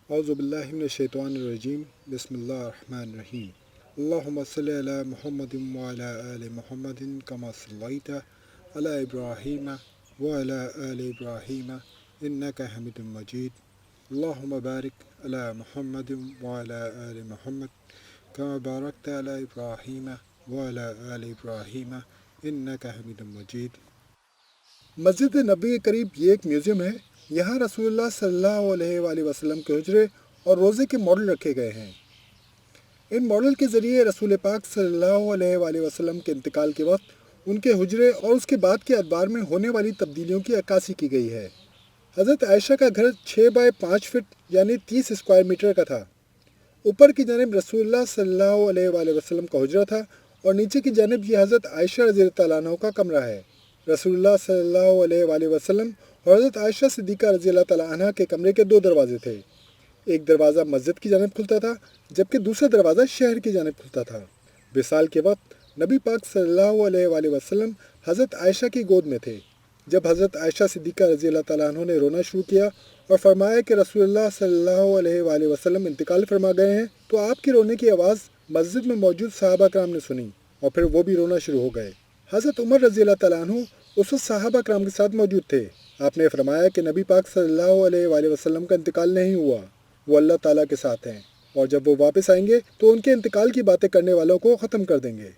اعوذ باللہ من الشیطان الرجیم بسم اللہ الرحمن الرحیم اللہم صلی علی محمد وعلی آل محمد کما صلیت علی ابراہیم وعلی آل ابراہیم انک حمید مجید اللہم بارک علی محمد وعلی آل محمد کما بارکت علی ابراہیم وعلی آل ابراہیم انک حمید مجید۔ مسجد نبی کے قریب یہ ایک میوزیم ہے۔ یہاں رسول اللہ صلی اللہ علیہ وآلہ وسلم کے حجرے اور روضے کے ماڈل رکھے گئے ہیں۔ ان ماڈل کے ذریعے رسول پاک صلی اللہ علیہ وآلہ وسلم کے انتقال کے وقت ان کے حجرے اور اس کے بعد کے ادوار میں ہونے والی تبدیلیوں کی عکاسی کی گئی ہے۔ حضرت عائشہ کا گھر 6 بائی 5 فٹ یعنی 30 اسکوائر میٹر کا تھا۔ اوپر کی جانب رسول اللہ صلی اللہ علیہ وآلہ وسلم کا حجرہ تھا اور نیچے کی جانب یہ حضرت عائشہ رضی اللہ عنہ کا کمرہ ہے۔ رسول اللہ صلی اللہ علیہ وآلہ وسلم اور حضرت عائشہ صدیقہ رضی اللہ تعالیٰ عنہ کے کمرے کے 2 دروازے تھے۔ ایک دروازہ مسجد کی جانب کھلتا تھا جبکہ دوسرا دروازہ شہر کی جانب کھلتا تھا۔ وصال کے وقت نبی پاک صلی اللہ علیہ وآلہ وسلم حضرت عائشہ کی گود میں تھے۔ جب حضرت عائشہ صدیقہ رضی اللہ تعالیٰ عنہ نے رونا شروع کیا اور فرمایا کہ رسول اللہ صلی اللہ علیہ وآلہ وسلم انتقال فرما گئے ہیں، تو آپ کے رونے کی آواز مسجد میں موجود صحابہ کرام نے سنی اور پھر وہ بھی رونا شروع ہو گئے۔ حضرت عمر رضی اللہ تعالیٰ عنہ اس وقت صحابہ کرام کے ساتھ موجود تھے۔ آپ نے فرمایا کہ نبی پاک صلی اللہ علیہ وآلہ وسلم کا انتقال نہیں ہوا، وہ اللہ تعالیٰ کے ساتھ ہیں، اور جب وہ واپس آئیں گے تو ان کے انتقال کی باتیں کرنے والوں کو ختم کر دیں گے۔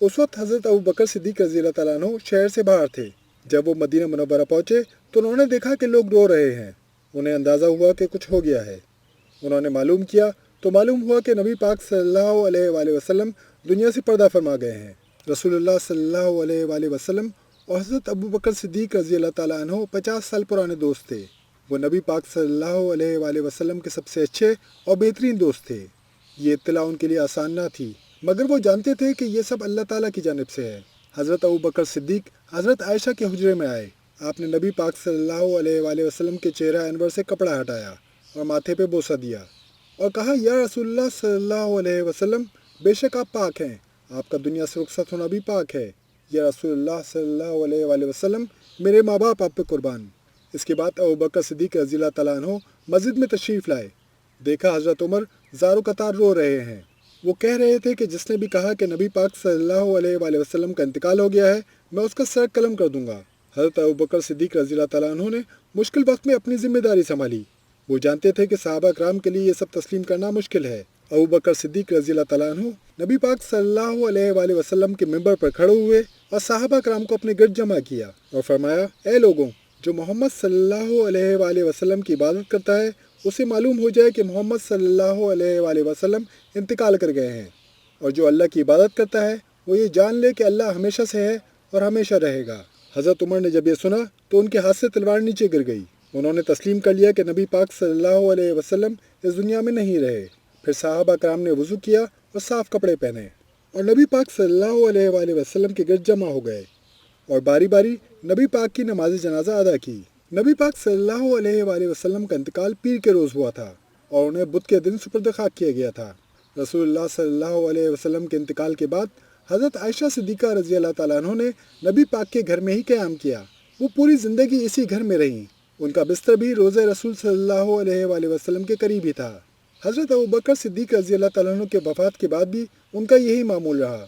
اس وقت حضرت ابوبکر صدیق رضی اللہ تعالیٰ عنہ شہر سے باہر تھے۔ جب وہ مدینہ منورہ پہنچے تو انہوں نے دیکھا کہ لوگ رو رہے ہیں۔ انہیں اندازہ ہوا کہ کچھ ہو گیا ہے۔ انہوں نے معلوم کیا تو معلوم ہوا کہ نبی پاک صلی اللہ علیہ وآلہ وسلم دنیا سے پردہ فرما گئے ہیں۔ رسول اللہ صلی اللہ علیہ وآلہ وسلم اور حضرت ابوبکر صدیق رضی اللہ تعالیٰ عنہ 50 سال پرانے دوست تھے۔ وہ نبی پاک صلی اللہ علیہ وآلہ وسلم کے سب سے اچھے اور بہترین دوست تھے۔ یہ اطلاع ان کے لیے آسان نہ تھی، مگر وہ جانتے تھے کہ یہ سب اللہ تعالیٰ کی جانب سے ہے۔ حضرت ابوبکر صدیق حضرت عائشہ کے حجرے میں آئے۔ آپ نے نبی پاک صلی اللہ علیہ وآلہ وسلم کے چہرہ انور سے کپڑا ہٹایا اور ماتھے پہ بوسہ دیا اور کہا، یا رسول اللہ صلی اللہ علیہ وسلم، بے شک آپ پاک ہیں، آپ کا دنیا سے رخصت ہونا بھی پاک ہے۔ یا رسول اللہ صلی اللہ علیہ وآلہ وسلم، میرے ماں باپ آپ پہ قربان۔ اس کے بعد ابوبکر صدیق رضی اللہ تعالیٰ عنہ مسجد میں تشریف لائے۔ دیکھا حضرت عمر زار و قطار رو رہے ہیں۔ وہ کہہ رہے تھے کہ جس نے بھی کہا کہ نبی پاک صلی اللہ علیہ وآلہ وسلم کا انتقال ہو گیا ہے، میں اس کا سر قلم کر دوں گا۔ حضرت ابوبکر صدیق رضی اللہ تعالیٰ عنہ نے مشکل وقت میں اپنی ذمہ داری سنبھالی۔ وہ جانتے تھے کہ صحابہ کرام کے لیے یہ سب تسلیم کرنا مشکل ہے۔ ابوبکر صدیق رضی اللہ تعالیٰ عنہ نبی پاک صلی اللہ علیہ وآلہ وسلم کے ممبر پر کھڑے ہوئے اور صحابہ کرام کو اپنے گرد جمع کیا اور فرمایا، اے لوگوں، جو محمد صلی اللہ علیہ وآلہ وسلم کی عبادت کرتا ہے، اسے معلوم ہو جائے کہ محمد صلی اللہ علیہ وآلہ وسلم انتقال کر گئے ہیں، اور جو اللہ کی عبادت کرتا ہے وہ یہ جان لے کہ اللہ ہمیشہ سے ہے اور ہمیشہ رہے گا۔ حضرت عمر نے جب یہ سنا تو ان کے ہاتھ سے تلوار نیچے گر گئی۔ انہوں نے تسلیم کر لیا کہ نبی پاک صلی اللہ علیہ وسلم اس دنیا میں نہیں رہے۔ پھر صحابہ کرام نے وضو کیا اور صاف کپڑے پہنے اور نبی پاک صلی اللہ علیہ وآلہ وسلم کے گرد جمع ہو گئے اور باری باری نبی پاک کی نماز جنازہ ادا کی۔ نبی پاک صلی اللہ علیہ وآلہ وسلم کا انتقال پیر کے روز ہوا تھا اور انہیں بدھ کے دن سپرد خاک کیا گیا تھا۔ رسول اللہ صلی اللہ علیہ وسلم کے انتقال کے بعد حضرت عائشہ صدیقہ رضی اللہ تعالیٰ عنہ نے نبی پاک کے گھر میں ہی قیام کیا۔ وہ پوری زندگی اسی گھر میں رہیں۔ ان کا بستر بھی روضہ رسول صلی اللہ علیہ وآلہ وسلم کے قریب ہی تھا۔ حضرت ابوبکر صدیق رضی اللہ تعالیٰ عنہ کے وفات کے بعد بھی ان کا یہی معمول رہا،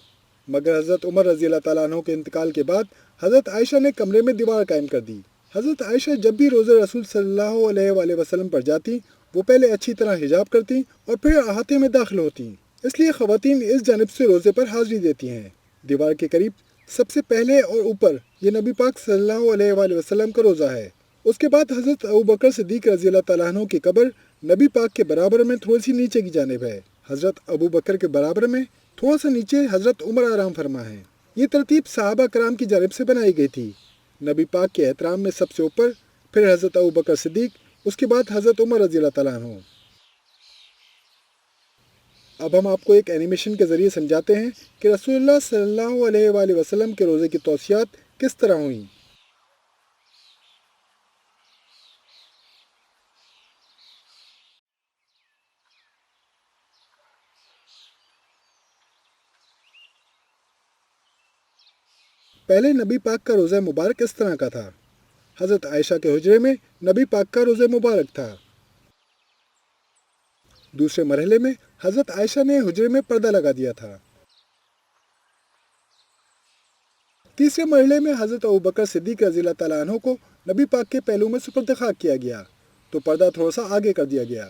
مگر حضرت عمر رضی اللہ تعالیٰ عنہ کے انتقال کے بعد حضرت عائشہ نے کمرے میں دیوار قائم کر دی۔ حضرت عائشہ جب بھی روضہ رسول صلی اللہ علیہ وآلہ وسلم پر جاتی، وہ پہلے اچھی طرح حجاب کرتی اور پھر احاطے میں داخل ہوتی۔ اس لیے خواتین اس جانب سے روزے پر حاضری دیتی ہیں۔ دیوار کے قریب سب سے پہلے اور اوپر یہ نبی پاک صلی اللہ علیہ وآلہ وسلم کا روضہ ہے۔ اس کے بعد حضرت ابوبکر صدیق رضی اللہ تعالیٰ عنہ کی قبر نبی پاک کے برابر میں تھوڑی سی نیچے کی جانب ہے۔ حضرت ابوبکر کے برابر میں تھوڑا سا نیچے حضرت عمر آرام فرما ہے۔ یہ ترتیب صحابہ کرام کی جانب سے بنائی گئی تھی۔ نبی پاک کے احترام میں سب سے اوپر، پھر حضرت ابوبکر صدیق، اس کے بعد حضرت عمر رضی اللہ تعالیٰ عنہ۔ اب ہم آپ کو ایک اینیمیشن کے ذریعے سمجھاتے ہیں کہ رسول اللہ صلی اللہ علیہ وآلہ وسلم کے روزے کی توسیعات کس طرح ہوئیں۔ پہلے نبی پاک کا روزہ مبارک اس طرح کا تھا۔ حضرت عائشہ کے حجرے میں نبی پاک کا روزہ مبارک تھا۔ دوسرے مرحلے میں حضرت عائشہ نے حجرے میں پردہ لگا دیا تھا۔ تیسرے مرحلے میں حضرت ابوبکر صدیق رضی اللہ تعالیٰ عنہ کو نبی پاک کے پہلو میں سپرد خاک کیا گیا تو پردہ تھوڑا سا آگے کر دیا گیا۔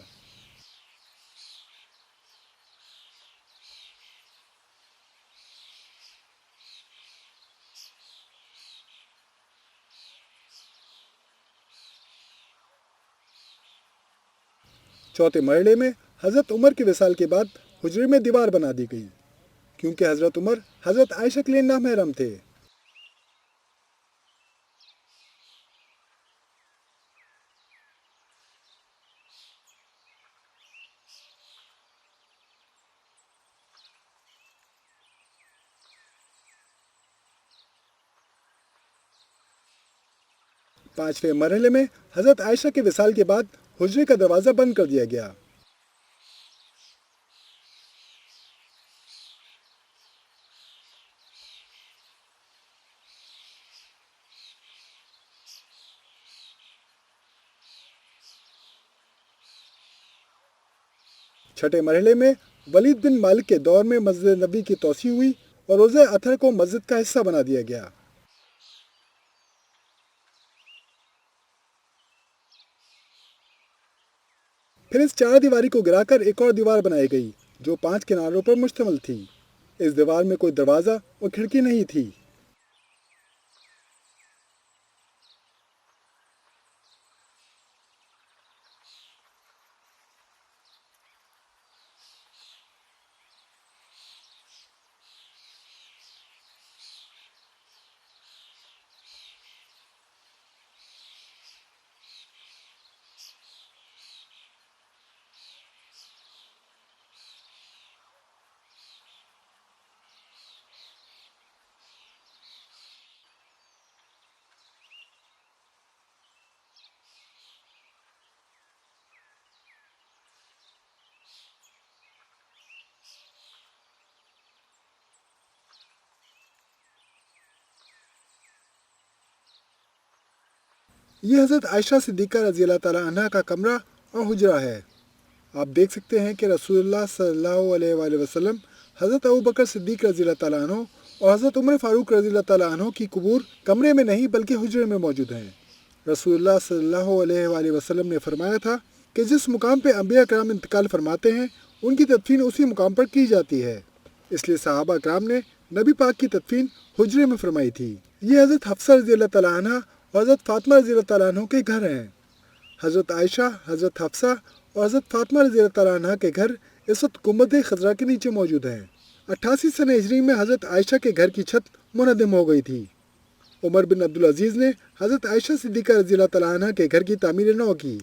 چوتھے مرحلے میں حضرت عمر کے وصال کے بعد حجرے میں دیوار بنا دی گئی، کیونکہ حضرت عمر حضرت عائشہ کے لیے نامحرم تھے۔ پانچویں مرحلے میں حضرت عائشہ کے وصال کے بعد حجرے کا دروازہ بند کر دیا گیا۔ چھٹے مرحلے میں ولید بن مالک کے دور میں مسجد نبی کی توسیع ہوئی اور روزہ اطہر کو مسجد کا حصہ بنا دیا گیا۔ پھر اس چار دیواری کو گرا کر ایک اور دیوار بنائی گئی جو 5 کناروں پر مشتمل تھی۔ اس دیوار میں کوئی دروازہ اور کھڑکی نہیں تھی۔ یہ حضرت عائشہ صدیقہ رضی اللہ تعالیٰ عنہ کا کمرہ اور حجرہ ہے۔ آپ دیکھ سکتے ہیں کہ رسول اللہ صلی اللہ علیہ وآلہ وسلم، حضرت ابوبکر صدیق رضی اللہ تعالیٰ عنہ اور حضرت عمر فاروق رضی اللہ تعالیٰ عنہ کی قبور کمرے میں نہیں بلکہ حجرے میں موجود ہیں۔ رسول اللہ صلی اللہ علیہ وآلہ وسلم نے فرمایا تھا کہ جس مقام پہ انبیاء کرام انتقال فرماتے ہیں ان کی تدفین اسی مقام پر کی جاتی ہے، اس لیے صحابہ کرام نے نبی پاک کی تدفین حجرے میں فرمائی تھی۔ یہ حضرت حفصہ رضی اللہ تعالیٰ عنہ اور حضرت فاطمہ رضی اللہ تعالیٰ عنہ کے گھر ہیں۔ حضرت عائشہ، حضرت حفصہ اور حضرت فاطمہ رضی اللہ تعالیٰ عنہ کے گھر اس وقت گنبد خضرا کے نیچے موجود ہیں۔ 88 سنہ ہجری میں حضرت عائشہ کے گھر کی چھت منہدم ہو گئی تھی۔ عمر بن عبدالعزیز نے حضرت عائشہ صدیقہ رضی اللہ تعالیٰ عنہ کے گھر کی تعمیر نو کی۔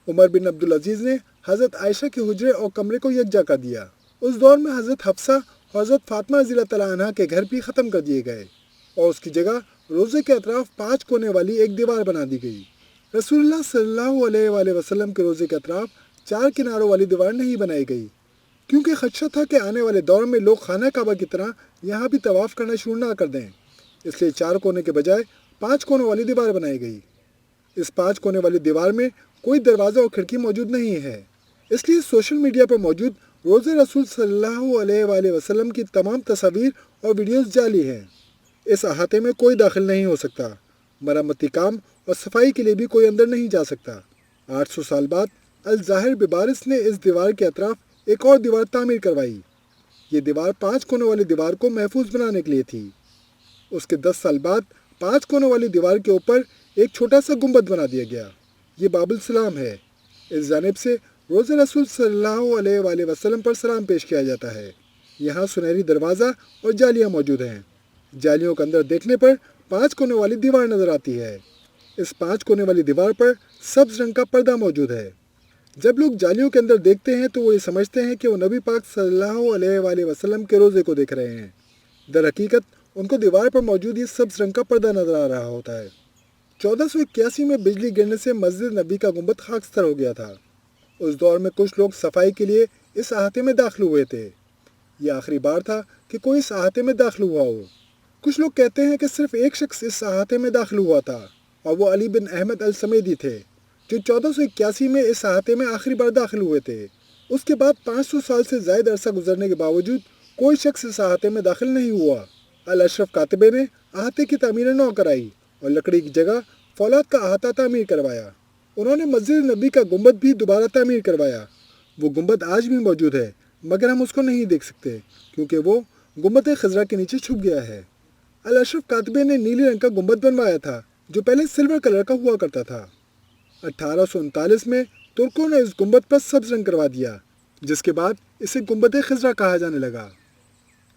عمر بن عبدالعزیز نے حضرت عائشہ کے حجرے اور کمرے کو یکجا کر دیا۔ اس دور میں حضرت حفصہ اور حضرت فاطمہ رضی اللہ تعالیٰ عنہ کے گھر بھی ختم کر دیے گئے اور اس کی جگہ روزے کے اطراف 5 کونے والی ایک دیوار بنا دی گئی۔ رسول اللہ صلی اللہ علیہ وآلہ وسلم کے روزے کے اطراف 4 کناروں والی دیوار نہیں بنائی گئی، کیونکہ خدشہ تھا کہ آنے والے دور میں لوگ خانہ کعبہ کی طرح یہاں بھی طواف کرنا شروع نہ کر دیں، اس لیے 4 کونے کے بجائے 5 کونوں والی دیوار بنائی گئی۔ اس 5 کونے والی دیوار میں کوئی دروازہ اور کھڑکی موجود نہیں ہے، اس لیے سوشل میڈیا پر موجود روزے رسول صلی اللہ علیہ وآلہ وسلم کی تمام تصاویر اور ویڈیوز جعلی ہیں۔ اس احاطے میں کوئی داخل نہیں ہو سکتا، مرمتی کام اور صفائی کے لیے بھی کوئی اندر نہیں جا سکتا۔ 800 سال بعد الظاہر ببارس نے اس دیوار کے اطراف ایک اور دیوار تعمیر کروائی۔ یہ دیوار 5 کونوں والی دیوار کو محفوظ بنانے کے لیے تھی۔ اس کے 10 سال بعد 5 کونوں والی دیوار کے اوپر ایک چھوٹا سا گنبد بنا دیا گیا۔ یہ باب السلام ہے۔ اس جانب سے روزے رسول صلی اللہ علیہ وآلہ وسلم پر سلام پیش کیا جاتا ہے۔ یہاں سنہری دروازہ اور جالیاں موجود ہیں۔ جالیوں کے اندر دیکھنے پر 5 کونے والی دیوار نظر آتی ہے۔ اس 5 کونے والی دیوار پر سبز رنگ کا پردہ موجود ہے۔ جب لوگ جالیوں کے اندر دیکھتے ہیں تو وہ یہ سمجھتے ہیں کہ وہ نبی پاک صلی اللہ علیہ وآلہ وسلم کے روزے کو دیکھ رہے ہیں۔ در حقیقت ان کو دیوار پر موجود یہ سبز رنگ کا پردہ نظر آ رہا ہوتا ہے۔ 1481 میں بجلی گرنے سے مسجد نبی کا گنبد خاکستر ہو گیا تھا۔ اس دور میں کچھ لوگ صفائی کے لیے اس احاطے میں داخل ہوئے تھے۔ یہ آخری بار تھا کہ کوئی اس احاطے میں داخل ہوا ہو۔ کچھ لوگ کہتے ہیں کہ صرف ایک شخص اس احاطے میں داخل ہوا تھا اور وہ علی بن احمد السمیدی تھے، جو 1481 میں اس احاطے میں آخری بار داخل ہوئے تھے۔ اس کے بعد 500 سال سے زائد عرصہ گزرنے کے باوجود کوئی شخص اس احاطے میں داخل نہیں ہوا۔ الاشرف کاتبے نے احاطے کی تعمیر نو کرائی اور لکڑی کی جگہ فولاد کا احاطہ تعمیر کروایا۔ انہوں نے مسجد نبی کا گنبد بھی دوبارہ تعمیر کروایا۔ وہ گنبد آج بھی موجود ہے، مگر ہم اس کو نہیں دیکھ سکتے کیونکہ وہ گنبد خضرا کے نیچے چھپ گیا ہے۔ الاشرف کاتبے نے نیلے رنگ کا گنبد بنوایا تھا جو پہلے سلور کلر کا ہوا کرتا تھا۔ 1839 میں ترکوں نے اس گنبد پر سبز رنگ کروا دیا، جس کے بعد اسے گنبد خضرا کہا جانے لگا۔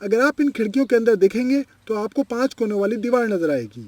اگر آپ ان کھڑکیوں کے اندر دیکھیں گے تو آپ کو 5 کونے والی دیوار نظر آئے گی۔